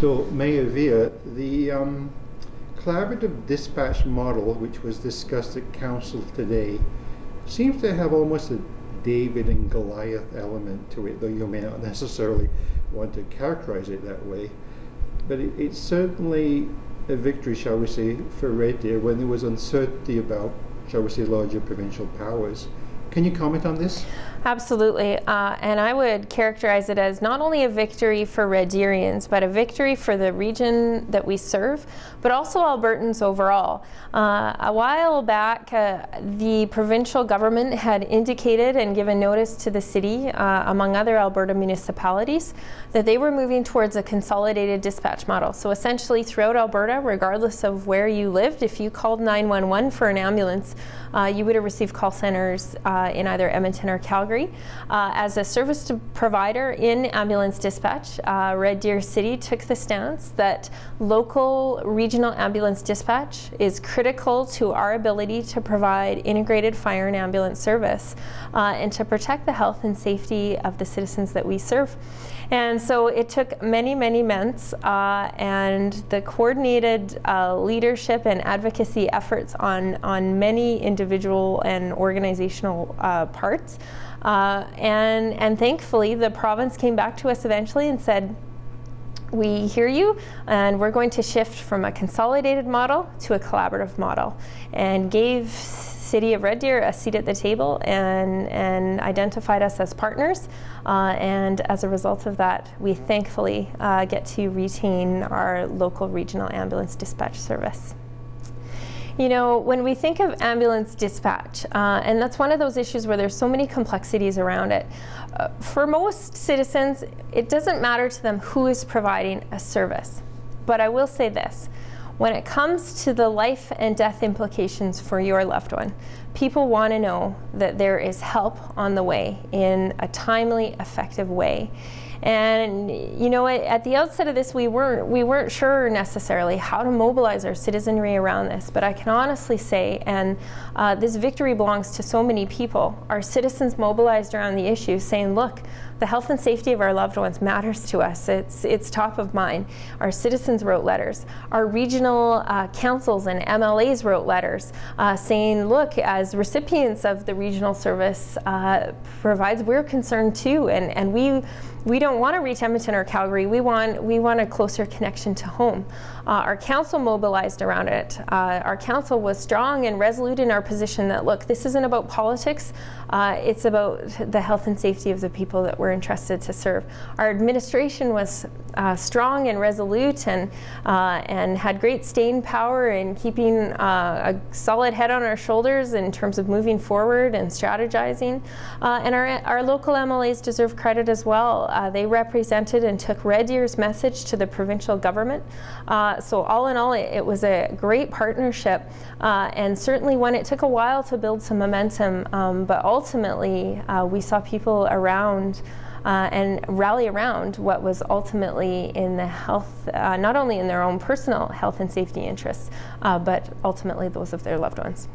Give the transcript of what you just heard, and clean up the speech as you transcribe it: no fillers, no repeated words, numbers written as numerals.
So, Mayor Veer, the collaborative dispatch model, which was discussed at Council today, seems to have almost a David and Goliath element to it, though you may not necessarily want to characterize it that way. But it's certainly a victory, shall we say, for Red Deer when there was uncertainty about, shall we say, larger provincial powers. Can you comment on this? Absolutely, and I would characterize it as not only a victory for Red Deerians, but a victory for the region that we serve, but also Albertans overall. A while back, the provincial government had indicated and given notice to the city, among other Alberta municipalities, that they were moving towards a consolidated dispatch model. So essentially throughout Alberta, regardless of where you lived, if you called 911 for an ambulance, you would have received call centers in either Edmonton or Calgary. As a service provider in ambulance dispatch, Red Deer City took the stance that local regional ambulance dispatch is critical to our ability to provide integrated fire and ambulance service and to protect the health and safety of the citizens that we serve. And so it took many, many months and the coordinated leadership and advocacy efforts on many individual and organizational parts. And thankfully, the province came back to us eventually and said, we hear you, and we're going to shift from a consolidated model to a collaborative model, and gave City of Red Deer a seat at the table and identified us as partners. And as a result of that, we thankfully get to retain our local regional ambulance dispatch service. You know, when we think of ambulance dispatch, and that's one of those issues where there's so many complexities around it, for most citizens, it doesn't matter to them who is providing a service. But I will say this, when it comes to the life and death implications for your loved one, people want to know that there is help on the way in a timely, effective way. And you know, at the outset of this, we weren't sure necessarily how to mobilize our citizenry around this, but I can honestly say, and this victory belongs to so many people, our citizens mobilized around the issue saying, look, the health and safety of our loved ones matters to us. It's top of mind. Our citizens wrote letters. Our regional councils and MLAs wrote letters saying, look, as recipients of the regional service provides, we're concerned too, and we don't want to reach Edmonton or Calgary. We want a closer connection to home. Our council mobilized around it. Our council was strong and resolute in our position that, look, this isn't about politics. It's about the health and safety of the people that we're entrusted to serve. Our administration was strong and resolute and had great staying power in keeping a solid head on our shoulders in terms of moving forward and strategizing. And our local MLAs deserve credit as well. They represented and took Red Deer's message to the provincial government. So all in all, it was a great partnership, and certainly one it took a while to build some momentum, but ultimately we saw people around and rally around what was ultimately in the health, not only in their own personal health and safety interests, but ultimately those of their loved ones.